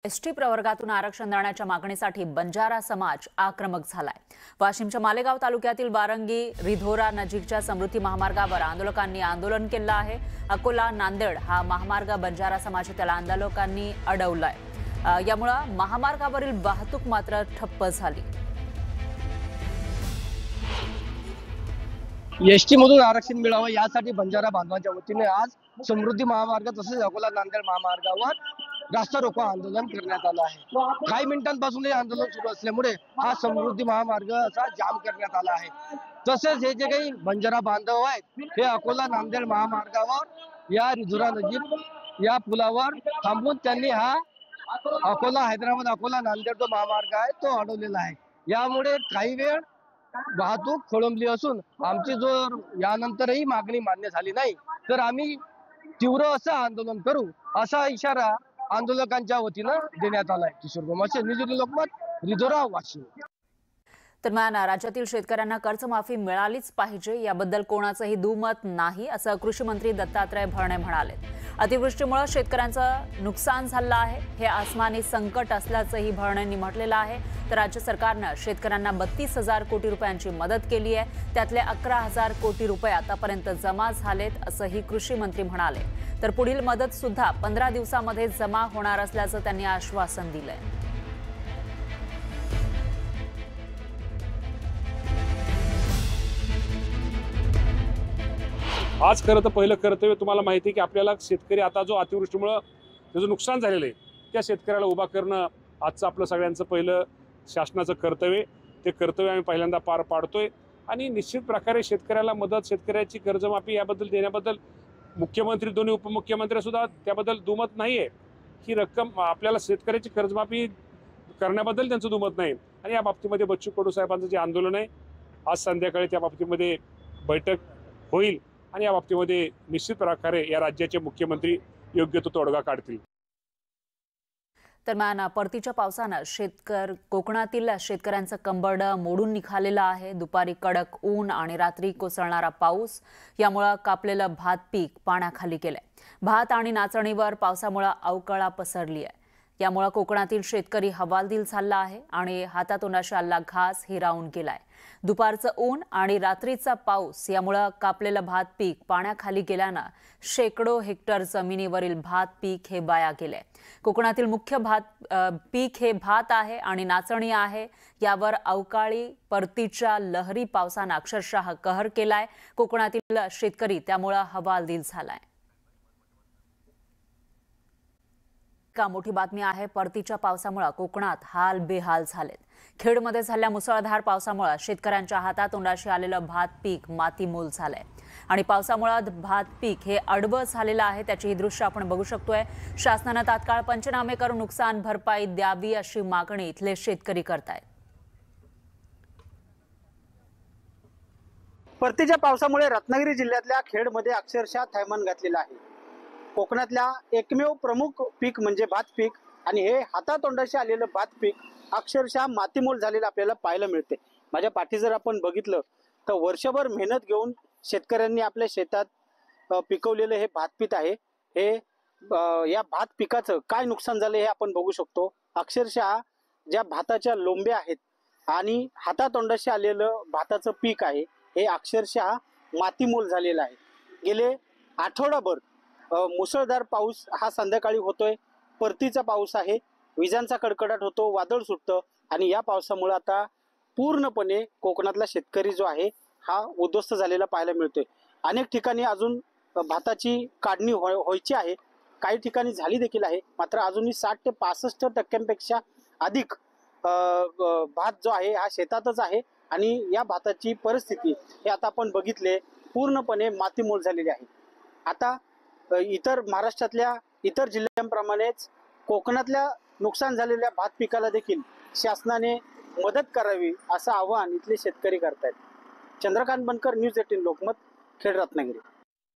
ST प्रवर्गातून आरक्षण देण्याच्या मागणीसाठी बंजारा समाज आक्रमक झालाय। वाशिमच्या मालेगाव तालुक्यातील वारंगी रिधोरा नजीकच्या समृद्धी महामार्गावर आंदोलकांनी आंदोलन केलं आहे। अकोला नांदेड हा महामार्ग बंजारा समाजातील आंदोलकांनी अडवलाय। यामुळे महामार्गावरील वाहतूक मात्र ठप्प झाली। एसटी मधून आरक्षण मिळावं यासाठी बंजारा बांधवांच्या वतीने आज समृद्धी महामार्ग तसेच अकोला नांदेड महामार्गावर रास्ता रोको आंदोलन करण्यात आलं आहे। काही मिनिटांपासून हे आंदोलन सुरू असल्यामुळे हा समृद्धी महामार्ग असा जाम करण्यात आला आहे। तसेच हे जे काही बंजारा बांधव आहेत हे अकोला नांदेड महामार्गावर या रिधोरा नजीक या पुलावर थांबून त्यांनी हा अकोला हैदराबाद अकोला नांदेड जो महामार्ग आहे तो अडवलेला आहे। यामुळे काही वेळ वाहतूक खोळंबली असून आमची जर यानंतरही मागणी मान्य झाली नाही तर आम्ही तीव्र असं आंदोलन करू असा इशारा आंदोलकांच्या वतीने देण्यात आलाय। किशोर गोमासे, न्यूज लोकमत, रिधोरा, वाशिम। दरम्यान राज्यातील शेतकऱ्यांना कर्जमाफी मिळालीच पाहिजे याबद्दल कोणाचंही दुमत नाही असं कृषी मंत्री दत्तात्रय भरणे म्हणाले। अतिवृष्टीमुळे शेतकऱ्यांचं नुकसान झालं आहे, हे आसमानी संकट असल्याचंही भरणेंनी म्हटलेलं आहे। तर राज्य सरकारने शेतकऱ्यांना 32,000 कोटी रुपयांची मदत केली आहे, त्यातले 11,000 कोटी रुपये आतापर्यंत जमा झालेत असंही कृषी मंत्री म्हणाले। तर पुढील मदत सुद्धा 15 दिवसांमध्ये जमा होणार असल्याचं त्यांनी आश्वासन दिलंय। आज खरं तर पहिलं कर्तव्य तुम्हाला माहिती आहे की आपल्याला शेतकरी आता जो अतिवृष्टीमुळे त्याचं नुकसान झालेलं आहे त्या शेतकऱ्याला उभा करणं आजचं आपलं सगळ्यांचं पहिलं शासनाचं कर्तव्य। ते कर्तव्य आम्ही पहिल्यांदा पार पाडतोय आणि निश्चित प्रकारे शेतकऱ्याला मदत, शेतकऱ्याची कर्जमाफी याबद्दल देण्याबद्दल मुख्यमंत्री, दोन्ही उपमुख्यमंत्री सुद्धा त्याबद्दल दुमत नाहीये। ही रक्कम आपल्याला शेतकऱ्याची कर्जमाफी करण्याबद्दल त्यांचं दुमत नाही आणि या बाबतीमध्ये बच्चू कडू साहेबांचं जे आंदोलन आहे आज संध्याकाळी त्या बाबतीमध्ये बैठक होईल आणि या बाबतीमध्ये निश्चित प्रकारे या राज्याचे मुख्यमंत्री योग्य तो तोडगा काढतील। दरम्यान परतीच्या पावसानं कोकणातील शेतकऱ्यांचं कंबरड मोडून निघालेलं आहे। दुपारी कडक ऊन आणि रात्री कोसळणारा पाऊस यामुळे कापलेलं भात पीक पाण्याखाली गेलंय। भात आणि नाचणीवर पावसामुळे अवकळा पसरली आहे। यामुळे कोकणातील शेतकरी हवालदिल झाला आहे आणि हातातोंडाशी आलेला घास हिरावून गेलाय। दुपारचं ऊन आणि रात्रीचा पाऊस यामुळे कापलेलं भात पीक पाण्याखाली गेल्यानं शेकडो हेक्टर जमिनीवरील भात पीक हे वाया गेले। कोकणातील मुख्य पीक हे भात आहे आणि नाचणी आहे। यावर अवकाळी परतीच्या लहरी पावसानं अक्षरशः कहर केलाय। कोकणातील शेतकरी त्यामुळे हवालदिल झालाय। का मोठी बातमी आहे, परतीच्या पावसामुळे कोकणात हाल बेहाल झालेत। खेडमध्ये झालेल्या मुसळधार पावसामुळे शेतकऱ्यांच्या हातातोंडाशी आलेलं भात पीक मातीमोल झालंय आणि पावसामुळे भात पीक हे अडवं झालेलं आहे। त्याची ही दृश्य आपण बघू शकतोय। शासनाने तात्काळ पंचनामे करून नुकसान भरपाई द्यावी अशी मागणी इथले शेतकरी करतायत। परतीच्या पावसामुळे रत्नागिरी जिल्ह्यातल्या खेडमध्ये अक्षरशः थैमान घातलेलं आहे। कोकणातल्या एकमेव प्रमुख पीक म्हणजे भात पीक आणि हे हातातोंडाशी आलेलं भात पीक अक्षरशः मातीमोल झालेलं आपल्याला पाहायला मिळते। माझ्या पाठी जर आपण बघितलं तर वर्षभर मेहनत घेऊन शेतकऱ्यांनी आपल्या शेतात पिकवलेलं हे भात पीक आहे। हे या भात पिकाचं काय नुकसान झालं हे आपण बघू शकतो। अक्षरशः ज्या भाताच्या लोंब्या आहेत आणि हातातोंडाशी आलेलं भाताचं पीक आहे हे अक्षरशः मातीमोल झालेलं आहे। गेले आठवडाभर मुसळधार पाऊस हा संध्याकाळी होतोय। परतीचा पाऊस आहे, विजांचा कडकडाट होतो, वादळ सुटतं आणि या पावसामुळे आता पूर्णपणे कोकणातला शेतकरी जो आहे हा उद्ध्वस्त झालेला पाहायला मिळतोय। अनेक ठिकाणी अजून भाताची काढणी व्हायची आहे, काही ठिकाणी झाली देखील आहे, मात्र अजूनही 60 ते 65% अधिक भात जो आहे हा शेतातच आहे आणि या भाताची परिस्थिती हे आता आपण बघितले पूर्णपणे मातीमोल झालेली आहे। आता इतर महाराष्ट्रातल्या इतर जिल्ह्यांप्रमाणेच कोकणातल्या नुकसान झालेल्या भात पिकाला देखील शासनाने मदत करावी असं आवाहन इथले शेतकरी करतायत। चंद्रकांत बनकर, न्यूज 18 लोकमत, खेड, रत्नागिरी।